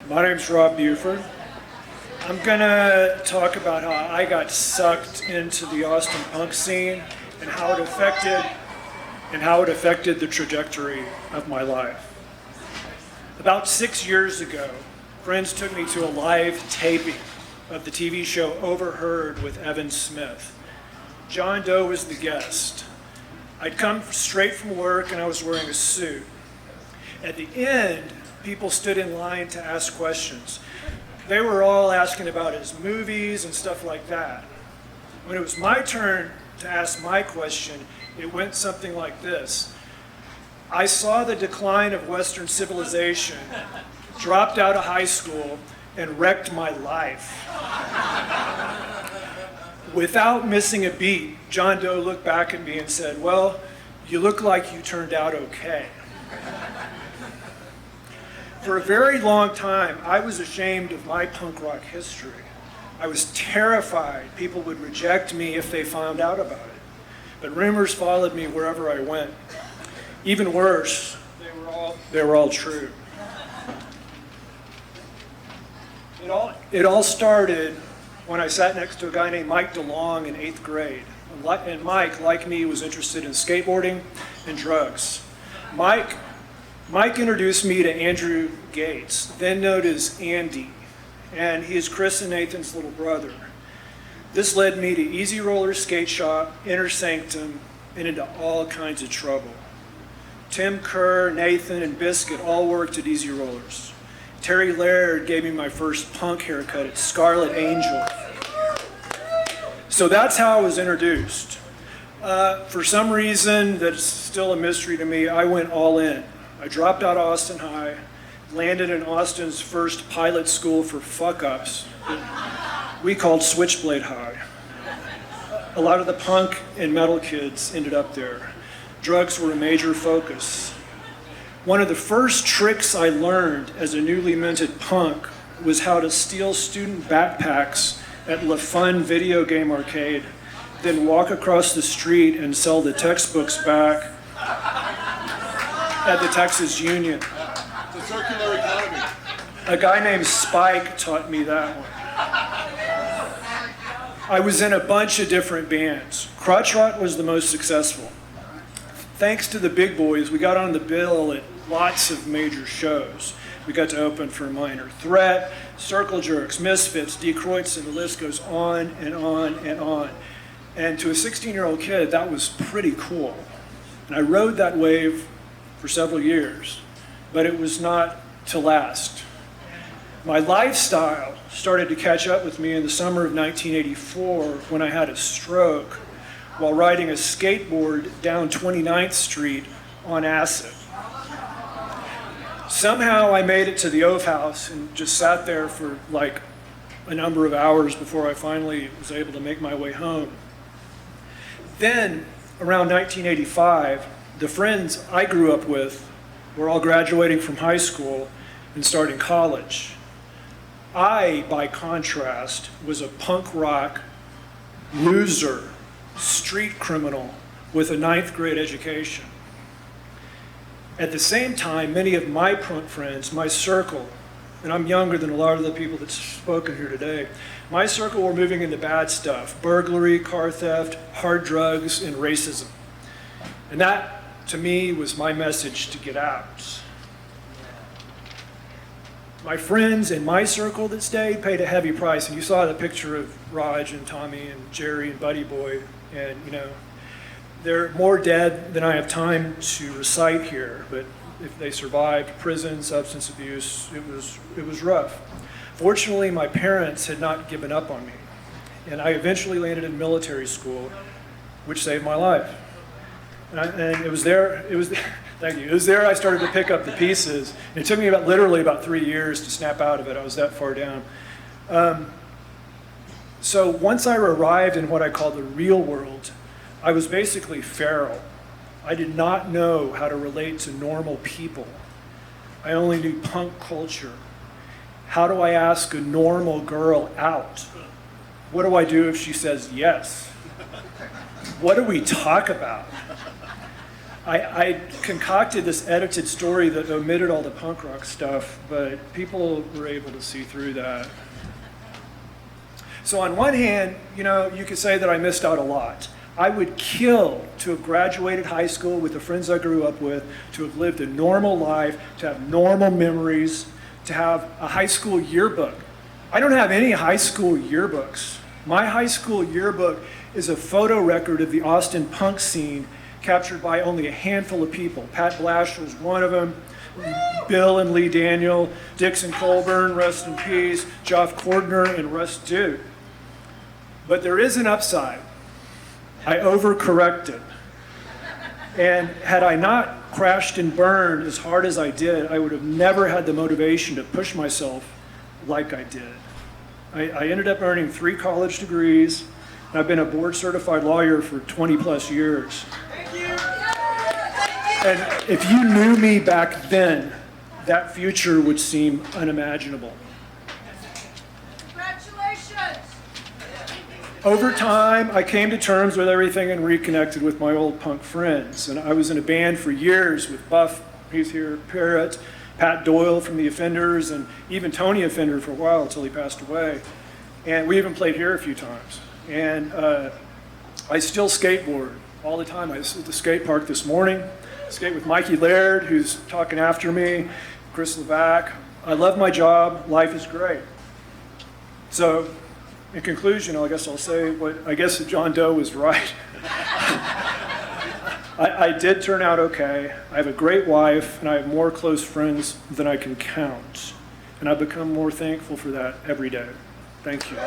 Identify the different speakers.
Speaker 1: My name's Rob Buford. I'm gonna talk about how I got sucked into the Austin punk scene and how it affected the trajectory of my life. About 6 years ago, friends took me to a live taping of the TV show Overheard with Evan Smith. John Doe was the guest. I'd come straight from work and I was wearing a suit. At the end, people stood in line to ask questions. They were all asking about his movies and stuff like that. When it was my turn to ask my question, it went something like this. I saw the decline of Western civilization, dropped out of high school, and wrecked my life. Without missing a beat, John Doe looked back at me and said, "Well, you look like you turned out okay." For a very long time, I was ashamed of my punk rock history. I was terrified people would reject me if they found out about it. But rumors followed me wherever I went. Even worse, they were all true. It all started when I sat next to a guy named Mike DeLong in 8th grade. And Mike, like me, was interested in skateboarding and drugs. Mike introduced me to Andrew Gates, then known as Andy, and he is Chris and Nathan's little brother. This led me to Easy Roller Skate Shop, Inner Sanctum, and into all kinds of trouble. Tim Kerr, Nathan, and Biscuit all worked at Easy Rollers. Terry Laird gave me my first punk haircut at Scarlet Angel. So that's how I was introduced. For some reason that's still a mystery to me, I went all in. I dropped out of Austin High, landed in Austin's first pilot school for fuck-ups we called Switchblade High. A lot of the punk and metal kids ended up there. Drugs were a major focus. One of the first tricks I learned as a newly minted punk was how to steal student backpacks at La Fun video game arcade, then walk across the street and sell the textbooks back at the Texas Union.
Speaker 2: The circular economy.
Speaker 1: A guy named Spike taught me that one. I was in a bunch of different bands. Crotch Rot was the most successful. Thanks to the big boys, we got on the bill at lots of major shows. We got to open for Minor Threat, Circle Jerks, Misfits, Detroits, and the list goes on and on and on. And to a 16-year-old kid, that was pretty cool. And I rode that wave for several years, but it was not to last. My lifestyle started to catch up with me in the summer of 1984 when I had a stroke while riding a skateboard down 29th Street on acid. Somehow I made it to the Ove House and just sat there for like a number of hours before I finally was able to make my way home. Then, around 1985, the friends I grew up with were all graduating from high school and starting college. I, by contrast, was a punk rock loser, street criminal with a 9th grade education. At the same time, many of my punk friends, my circle, and I'm younger than a lot of the people that's spoken here today, my circle were moving into bad stuff: burglary, car theft, hard drugs, and racism. And that, to me, was my message to get out. My friends in my circle that stayed paid a heavy price, and you saw the picture of Raj and Tommy and Jerry and Buddy Boy, and they're more dead than I have time to recite here, but if they survived prison, substance abuse, it was rough. Fortunately, my parents had not given up on me, and I eventually landed in military school, which saved my life. And it was there, thank you, it was there I started to pick up the pieces. And it took me literally about 3 years to snap out of it. I was that far down. So once I arrived in what I call the real world, I was basically feral. I did not know how to relate to normal people. I only knew punk culture. How do I ask a normal girl out? What do I do if she says yes? What do we talk about? I concocted this edited story that omitted all the punk rock stuff, but people were able to see through that. So on one hand, you know, you could say that I missed out a lot. I would kill to have graduated high school with the friends I grew up with, to have lived a normal life, to have normal memories, to have a high school yearbook. I don't have any high school yearbooks. My high school yearbook is a photo record of the Austin punk scene captured by only a handful of people. Pat Blashill's one of them, Bill and Lee Daniel, Dixon Colburn, rest in peace, Geoff Cordner, and Russ Duke. But there is an upside. I overcorrected. And had I not crashed and burned as hard as I did, I would have never had the motivation to push myself like I did. I ended up earning 3 college degrees, and I've been a board-certified lawyer for 20 plus years.
Speaker 3: Thank you.
Speaker 1: And if you knew me back then, that future would seem unimaginable.
Speaker 3: Congratulations.
Speaker 1: Over time, I came to terms with everything and reconnected with my old punk friends. And I was in a band for years with Buff, he's here, Parrott, Pat Doyle from The Offenders, and even Tony Offender for a while until he passed away. And we even played here a few times. And I still skateboard all the time. I was at the skate park this morning, skate with Mikey Laird, who's talking after me, Chris Levac. I love my job. Life is great. So, in conclusion, I guess I'll say I guess John Doe was right. I did turn out okay. I have a great wife, and I have more close friends than I can count. And I've become more thankful for that every day. Thank you.